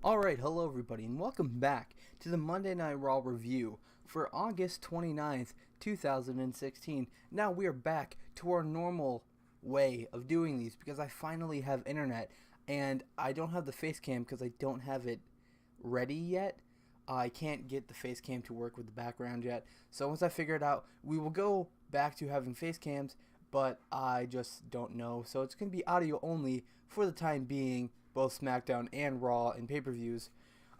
Alright, hello everybody, and welcome back to the Monday Night Raw review for August 29th, 2016. Now we are back to our normal way of doing these because I finally have internet, and I don't have the face cam because I don't have it ready yet. I can't get the face cam to work with the background yet, so once I figure it out, we will go back to having face cams, but I just don't know. So it's going to be audio only for the time being, both SmackDown and Raw and pay-per-views.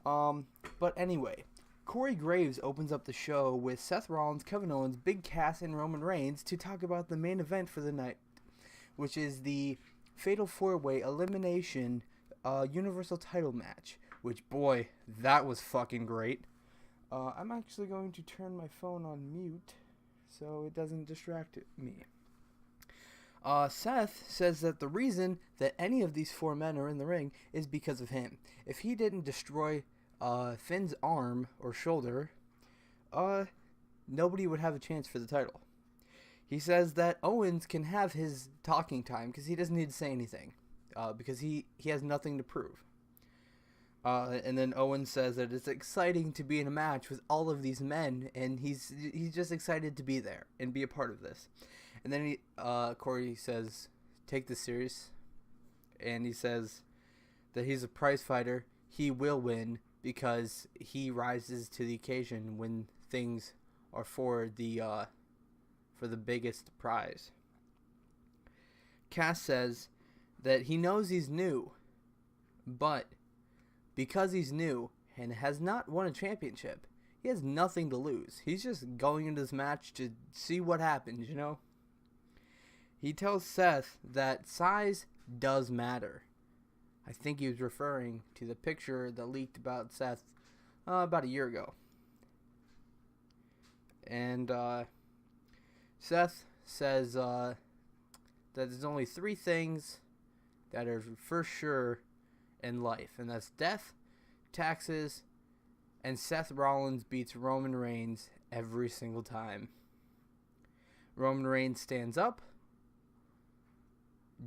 But anyway, Corey Graves opens up the show with Seth Rollins, Kevin Owens, Big Cass, and Roman Reigns to talk about the main event for the night, which is the Fatal 4-Way Elimination Universal Title match, which, boy, that was fucking great. I'm actually going to turn my phone on mute so it doesn't distract me. Seth says that the reason that any of these four men are in the ring is because of him. If he didn't destroy Finn's arm or shoulder, nobody would have a chance for the title. He says that Owens can have his talking time because he doesn't need to say anything because he has nothing to prove. And then Owens says that it's exciting to be in a match with all of these men, and he's just excited to be there and be a part of this. And then Corey says, take this serious. And he says that he's a prize fighter. He will win because he rises to the occasion when things are for the biggest prize. Cass says that he knows he's new, but because he's new and has not won a championship, he has nothing to lose. He's just going into this match to see what happens, you know? He tells Seth that size does matter. I think he was referring to the picture that leaked about Seth about a year ago. And Seth says that there's only three things that are for sure in life, and that's death, taxes, and Seth Rollins beats Roman Reigns every single time. Roman Reigns stands up,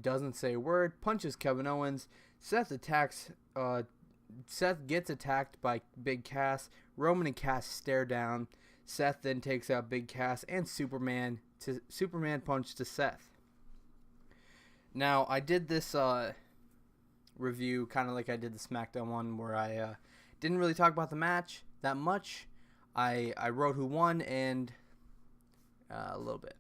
doesn't say a word, punches Kevin Owens. Seth gets attacked by Big Cass. Roman and Cass stare down. Seth then takes out Big Cass and Superman punch to Seth. Now, I did this review kind of like I did the SmackDown one, where I didn't really talk about the match that much. I wrote who won and a little bit.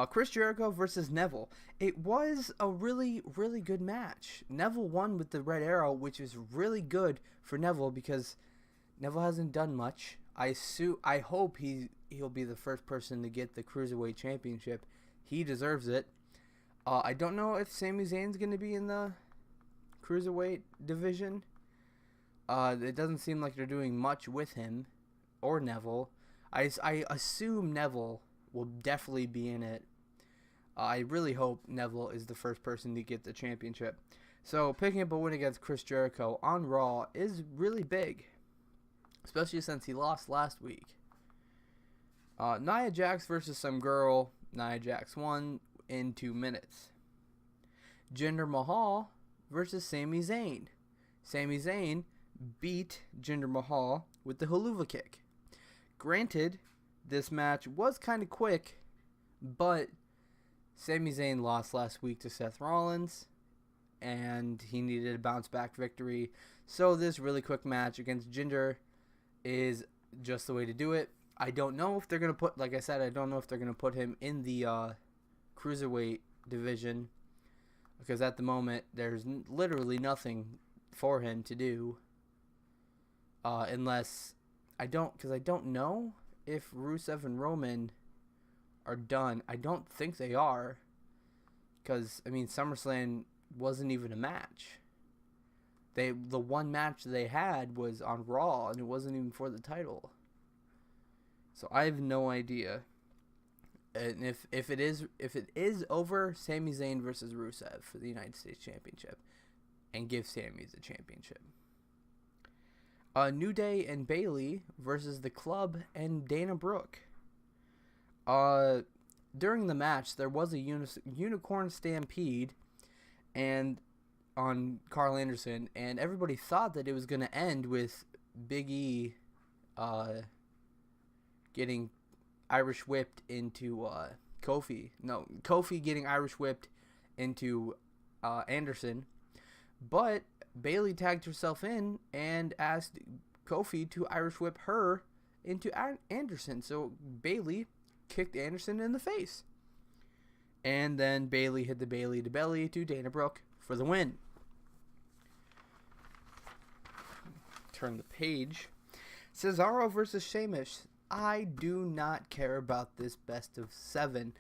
Chris Jericho versus Neville. It was a really, really good match. Neville won with the red arrow, which is really good for Neville because Neville hasn't done much. I hope he'll be the first person to get the Cruiserweight Championship. He deserves it. I don't know if Sami Zayn's going to be in the Cruiserweight division. It doesn't seem like they're doing much with him or Neville. I assume Neville will definitely be in it. I really hope Neville is the first person to get the championship. So picking up a win against Chris Jericho on Raw is really big, especially since he lost last week. Nia Jax versus some girl. Nia Jax won in 2 minutes. Jinder Mahal versus Sami Zayn. Sami Zayn beat Jinder Mahal with the Helluva Kick. Granted, this match was kind of quick, but Sami Zayn lost last week to Seth Rollins, and he needed a bounce-back victory. So this really quick match against Jinder is just the way to do it. I don't know if they're going to put, like I said, I don't know if they're going to put him in the Cruiserweight division, because at the moment, there's literally nothing for him to do, unless, because I don't know if Rusev and Roman are done. I don't think they are, because, I mean, SummerSlam wasn't even a match. The one match they had was on Raw, and it wasn't even for the title. So I have no idea. And if it is over, Sami Zayn versus Rusev for the United States Championship, and give Sami the championship. New Day and Bayley versus the Club and Dana Brooke. during the match, there was a unicorn stampede and on Carl Anderson, and everybody thought that it was going to end with Big E getting Irish whipped into Kofi. No, Kofi getting Irish whipped into Anderson. But Bayley tagged herself in and asked Kofi to Irish whip her into Anderson. So Bayley kicked Anderson in the face. And then Bayley hit the Bayley to belly to Dana Brooke for the win. Turn the page. Cesaro versus Sheamus. I do not care about this best of 7.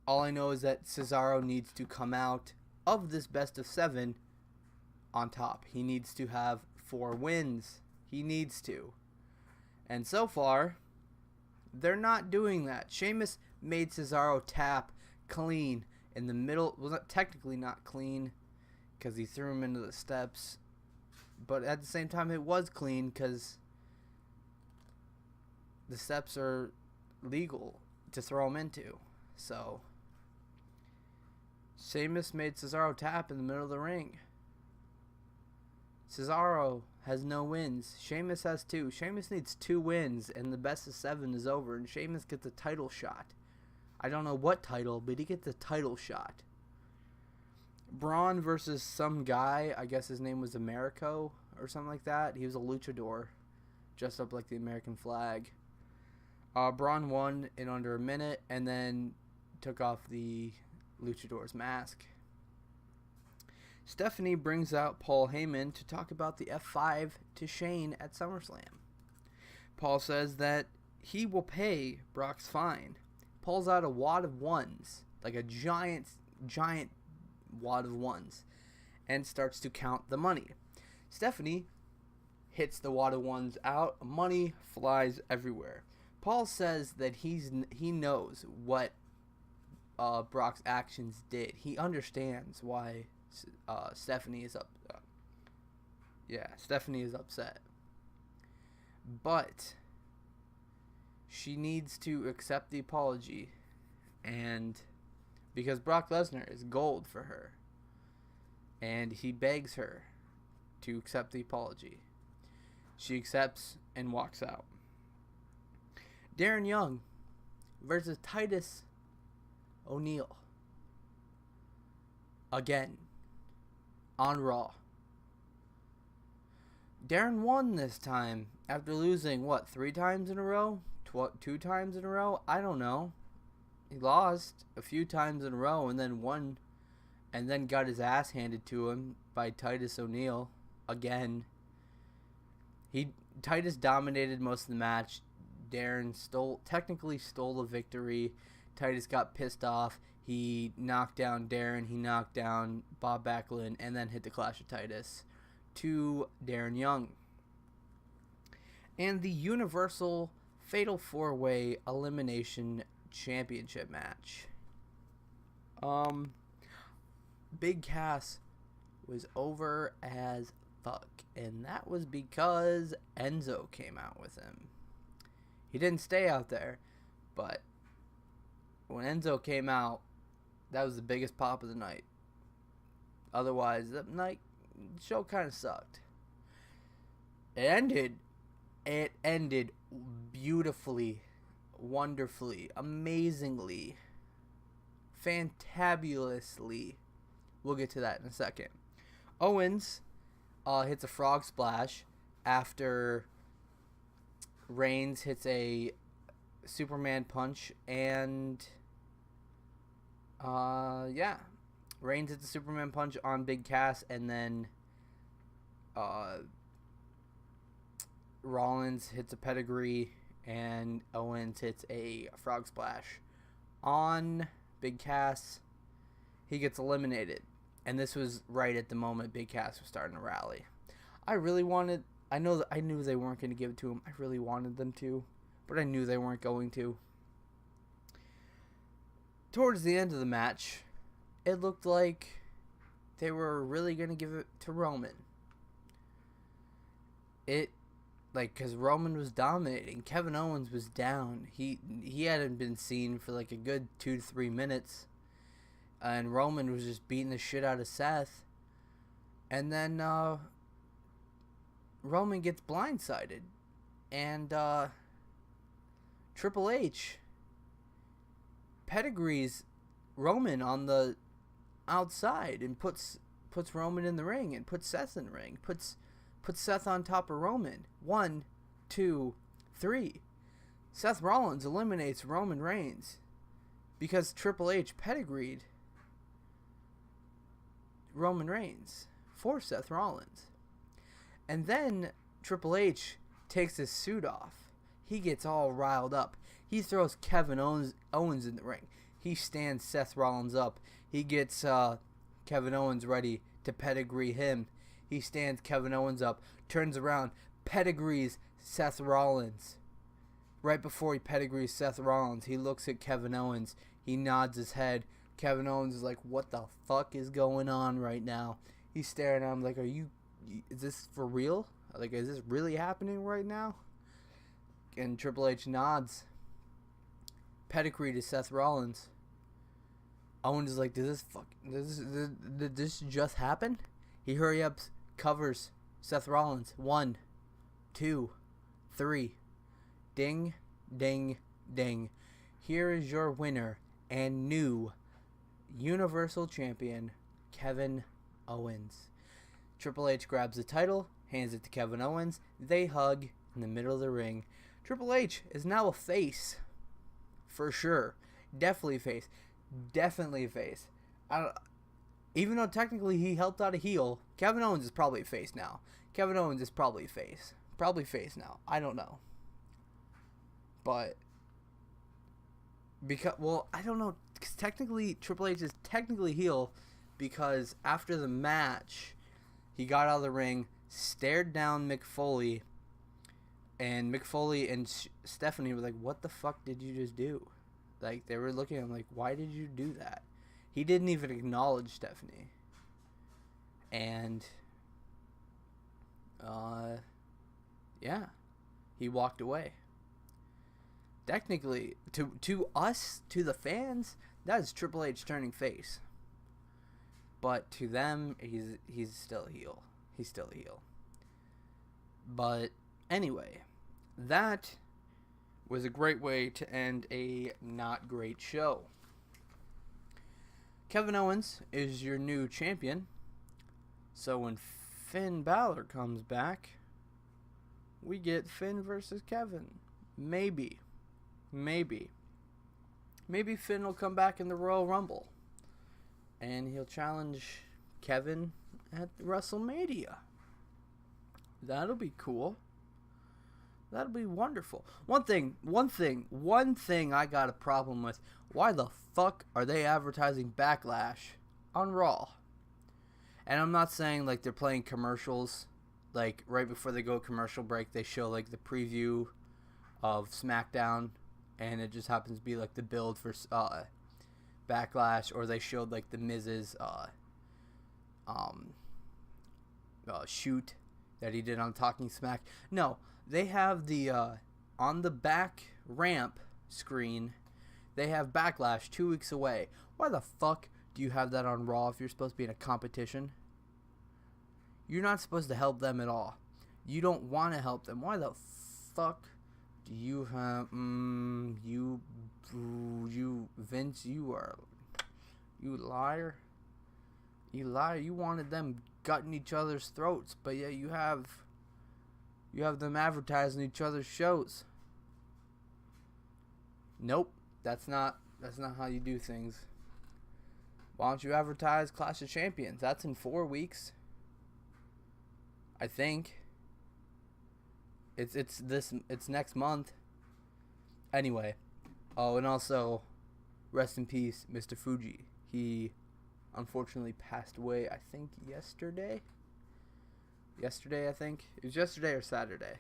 All I know is that Cesaro needs to come out of this best of 7 on top. He needs to have 4 wins. He needs to. And so far, they're not doing that. Sheamus made Cesaro tap clean in the middle. Well, not technically not clean because he threw him into the steps. But at the same time, it was clean because the steps are legal to throw him into. So, Sheamus made Cesaro tap in the middle of the ring. Cesaro has no wins. Sheamus has 2. Sheamus needs 2 wins, and the best of 7 is over, and Sheamus gets a title shot. I don't know what title, but he gets a title shot. Braun versus some guy, I guess his name was Americo or something like that. He was a luchador, dressed up like the American flag. Braun won in under a minute and then took off the luchador's mask. Stephanie brings out Paul Heyman to talk about the F5 to Shane at SummerSlam. Paul says that he will pay Brock's fine. Pulls out a wad of ones, like a giant wad of ones, and starts to count the money. Stephanie hits the wad of ones out. Money flies everywhere. Paul says that he knows what Brock's actions did. He understands why Stephanie is Stephanie is upset. But she needs to accept the apology, and because Brock Lesnar is gold for her, and he begs her to accept the apology. She accepts and walks out. Darren Young versus Titus O'Neil. Again. On Raw. Darren won this time after losing, 3 times in a row? 2 times in a row? I don't know. He lost a few times in a row and then won, and then got his ass handed to him by Titus O'Neil again. Titus dominated most of the match. Darren technically stole the victory. Titus got pissed off. He knocked down Darren. He knocked down Bob Backlund, and then hit the Clash of Titus to Darren Young. And the Universal Fatal 4-Way Elimination Championship match. Big Cass was over as fuck, and that was because Enzo came out with him. He didn't stay out there, but when Enzo came out, that was the biggest pop of the night. Otherwise, the show kind of sucked. It ended beautifully, wonderfully, amazingly, fantabulously. We'll get to that in a second. Owens hits a frog splash after Reigns hits a Superman punch, and Reigns hits a Superman punch on Big Cass, and then Rollins hits a pedigree, and Owens hits a frog splash on Big Cass. He gets eliminated, and this was right at the moment Big Cass was starting to rally. I knew they weren't going to give it to him. I really wanted them to, but I knew they weren't going to. Towards the end of the match, it looked like they were really going to give it to Roman. like, because Roman was dominating. Kevin Owens was down. He hadn't been seen for like a good 2 to 3 minutes, and Roman was just beating the shit out of Seth. And then Roman gets blindsided, and Triple H pedigrees Roman on the outside and puts Roman in the ring and puts Seth in the ring. Puts Seth on top of Roman. 1, 2, 3. Seth Rollins eliminates Roman Reigns because Triple H pedigreed Roman Reigns for Seth Rollins. And then Triple H takes his suit off. He gets all riled up. He throws Kevin Owens in the ring. He stands Seth Rollins up. He gets Kevin Owens ready to pedigree him. He stands Kevin Owens up, turns around, pedigrees Seth Rollins. Right before he pedigrees Seth Rollins, he looks at Kevin Owens. He nods his head. Kevin Owens is like, what the fuck is going on right now? He's staring at him like, is this for real? Like, is this really happening right now? And Triple H nods. Pedigree to Seth Rollins. Owens is like, did this just happen? He hurry up, covers Seth Rollins. 1, 2, 3. Ding, ding, ding. Here is your winner and new Universal Champion, Kevin Owens. Triple H grabs the title, hands it to Kevin Owens. They hug in the middle of the ring. Triple H is now a face. For sure. Definitely face. Definitely face. Even though technically he helped out a heel, Kevin Owens is probably a face now. Kevin Owens is probably a face. Probably face now. I don't know. But I don't know, because technically Triple H is technically heel, because after the match, he got out of the ring, stared down Mick Foley, and Mick Foley and Stephanie were like, what the fuck did you just do? Like, they were looking at him like, why did you do that? He didn't even acknowledge Stephanie. And, yeah, he walked away. Technically, to us, to the fans, that is Triple H turning face. But to them, he's still a heel. He's still a heel. But anyway, that was a great way to end a not great show. Kevin Owens is your new champion. So when Finn Balor comes back, we get Finn versus Kevin. Maybe Finn will come back in the Royal Rumble, and he'll challenge Kevin at WrestleMania. That'll be cool. That'll be wonderful. One thing I got a problem with. Why the fuck are they advertising Backlash on Raw? And I'm not saying like they're playing commercials. Like right before they go commercial break, they show like the preview of SmackDown, and it just happens to be like the build for Backlash, or they showed like the Miz's shoot that he did on Talking Smack. No, they have the on the back ramp screen, they have Backlash 2 weeks away. Why the fuck do you have that on Raw if you're supposed to be in a competition? You're not supposed to help them at all. You don't want to help them. Why the fuck do you have you Vince, you liar. You wanted them gutting each other's throats, but yeah, you have them advertising each other's shows. Nope, that's not how you do things. Why don't you advertise Clash of Champions? That's in 4 weeks. I think. It's next month. Anyway. Oh, and also, rest in peace, Mr. Fuji. He unfortunately passed away, I think, yesterday. I think. It was yesterday or Saturday.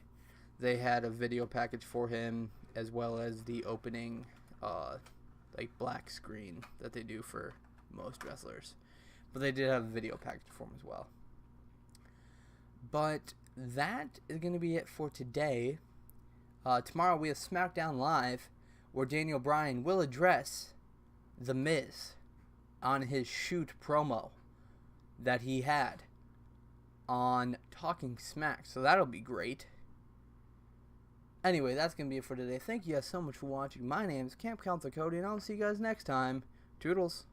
They had a video package for him, as well as the opening, like, black screen that they do for most wrestlers. But they did have a video package for him as well. But that is going to be it for today. Tomorrow we have SmackDown Live, where Daniel Bryan will address The Miz on his shoot promo that he had on Talking Smack. So that'll be great. Anyway, that's going to be it for today. Thank you guys so much for watching. My name is Camp Counselor Cody, and I'll see you guys next time. Toodles.